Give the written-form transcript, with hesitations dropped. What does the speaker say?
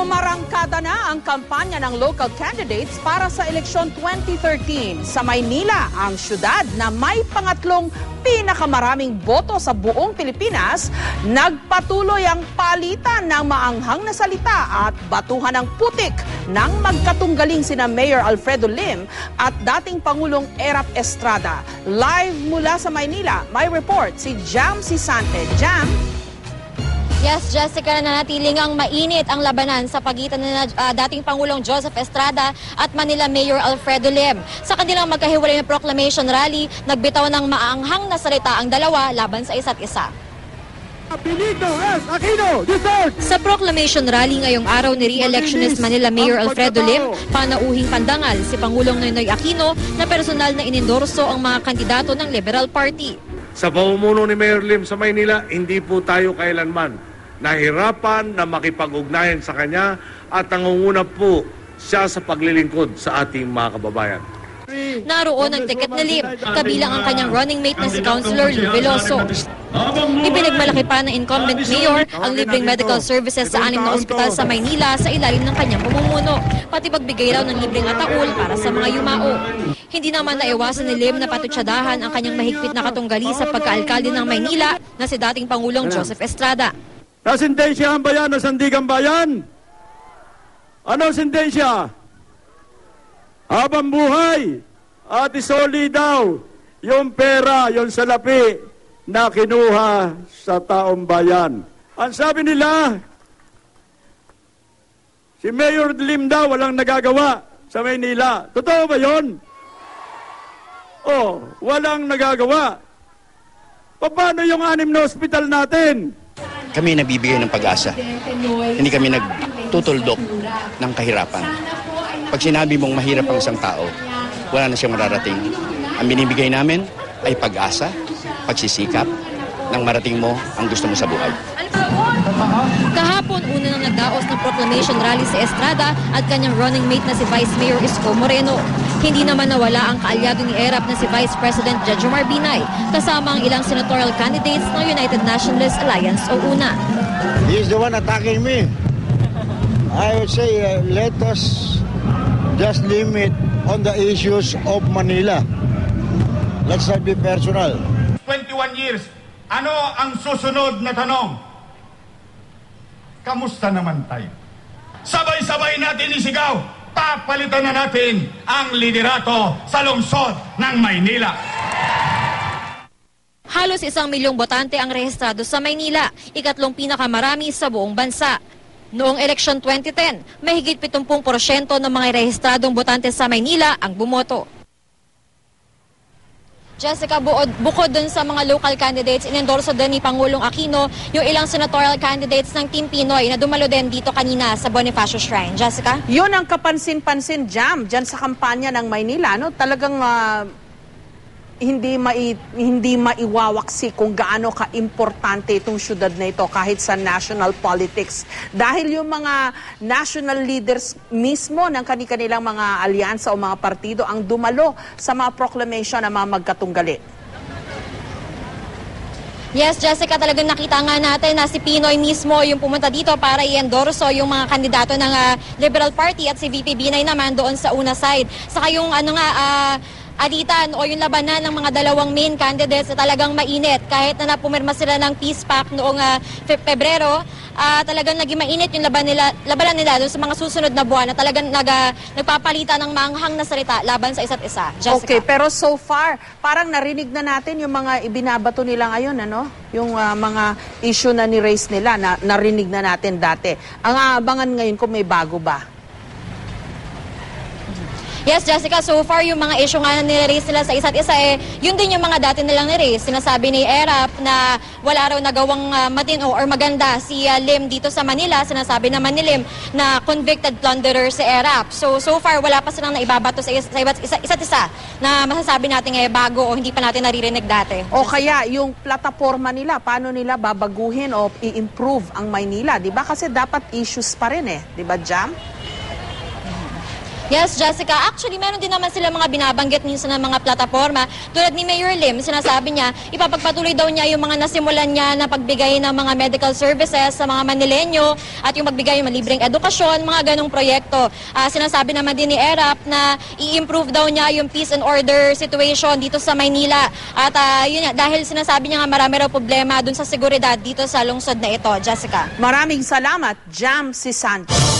Umarangkada na ang kampanya ng local candidates para sa eleksyon 2013. Sa Maynila, ang syudad na may pangatlong pinakamaraming boto sa buong Pilipinas, nagpatuloy ang palitan ng maanghang na salita at batuhan ng putik ng magkatunggaling sina Mayor Alfredo Lim at dating Pangulong Erap Estrada. Live mula sa Maynila, may report si Jam Sisante. Jam? Yes, Jessica, nanatiling ang mainit ang labanan sa pagitan ng dating Pangulong Joseph Estrada at Manila Mayor Alfredo Lim. Sa kanilang magkahiwalay na proclamation rally, nagbitaw ng maanghang na salita ang dalawa laban sa isa't isa. Sa proclamation rally ngayong araw ni re-electionist Manila Mayor Alfredo Lim, panauhing pandangal si Pangulong Noynoy Aquino na personal na inendorso ang mga kandidato ng Liberal Party. Sa pamumuno ni Mayor Lim sa Maynila, hindi po tayo kailanman nahirapan na makipag-ugnayan sa kanya at nangunguna po siya sa paglilingkod sa ating mga kababayan. Naroon ang tiket ni Lim, kabilang ang kanyang running mate na si Councilor Lou Veloso. Ipinagmalaki pa ng incumbent mayor ang libreng medical services sa 6 na ospital sa Maynila sa ilalim ng kanyang pamumuno, pati pagbigay raw ng libreng ataul para sa mga yumao. Hindi naman naiwasan ni Lim na patutsadahan ang kanyang mahigpit na katunggali sa pagkaalkalde ng Maynila na si dating Pangulong Joseph Estrada. Nasintensyahan ba yan na sandigang bayan? Ano sintensya? Habang buhay at isoli daw yung pera, yung salapi na kinuha sa taong bayan. Ang sabi nila, si Mayor Lim daw walang nagagawa sa Maynila. Totoo ba yun? Oh, walang nagagawa. Paano yung 6 na ospital natin? Kami nabibigay ng pag-asa. Hindi kami nagtutuldok ng kahirapan. Pag sinabi mong mahirap ang isang tao, wala na siyang mararating. Ang binibigay namin ay pag-asa, pagsisikap, nang marating mo ang gusto mo sa buhay. Kahapon, una nang nagdaos ng proclamation rally si Estrada at kanyang running mate na si Vice Mayor Isko Moreno. Hindi naman nawala ang kaalyado ni Erap na si Vice President Jejomar Binay, kasama ang ilang senatorial candidates ng United Nationalist Alliance o UNA. He is the one attacking me. I would say let us just limit on the issues of Manila. Let's not be personal. 21 years, ano ang susunod na tanong? Kamusta naman tayo? Sabay-sabay natin isigaw, papalitan na natin ang liderato sa lungsod ng Maynila. Halos 1 milyong botante ang rehistrado sa Maynila, ikatlong pinakamarami sa buong bansa. Noong eleksyon 2010, mahigit 70% ng mga rehistradong botante sa Maynila ang bumoto. Jessica, bukod dun sa mga local candidates, inendorso din ni Pangulong Aquino yung ilang senatorial candidates ng Team Pinoy na dumalo din dito kanina sa Bonifacio Shrine. Jessica? Yun ang kapansin-pansin, Jam, dyan sa kampanya ng Maynila. No? Talagang hindi maiwawaksi kung gaano ka-importante itong syudad na ito kahit sa national politics. Dahil yung mga national leaders mismo ng kanilang mga alyansa o mga partido ang dumalo sa mga proclamation ng mga magkatunggali. Yes, Jessica, talagang nakita nga natin na si Pinoy mismo yung pumunta dito para i-endorso yung mga kandidato ng Liberal Party at si VP Binay naman doon sa una side. Saka yung alitan o yung labanan ng mga dalawang main candidates na talagang mainit. Kahit na napumirma sila ng peace pact noong Pebrero, talagang naging mainit yung labanan nila doon sa mga susunod na buwan na talagang nagpapalitan ng maanghang na salita laban sa isa't isa. Jessica. Okay, pero so far, parang narinig na natin yung mga ibinabato nila ngayon, ano? Yung mga issue na ni-raise nila, na narinig na natin dati. Ang aabangan ngayon kung may bago ba? Yes, Jessica, so far yung mga issue nga na nire-raise nila sa isa't isa, yun din yung mga dati nilang nire-raise. Sinasabi ni Erap na wala raw nagawang matino or maganda si Lim dito sa Manila. Sinasabi naman ni Lim na convicted plunderer si Erap. So far, wala pa silang naibabato sa isa't isa na masasabi natin bago o hindi pa natin naririnig dati. O kaya yung plataforma nila, paano nila babaguhin o i-improve ang Maynila, di ba? Kasi dapat issues pa rin di ba, Jam? Yes, Jessica. Actually, meron din naman sila mga binabanggit minsan ng mga plataforma. Tulad ni Mayor Lim, sinasabi niya, ipapagpatuloy daw niya yung mga nasimulan niya na pagbigay ng mga medical services sa mga Manileño at yung magbigay ng libreng edukasyon, mga ganong proyekto. Sinasabi naman din ni ERAP na i-improve daw niya yung peace and order situation dito sa Maynila. At yun nga, dahil sinasabi niya nga marami raw problema dun sa seguridad dito sa lungsod na ito. Jessica. Maraming salamat, Jam si Santos.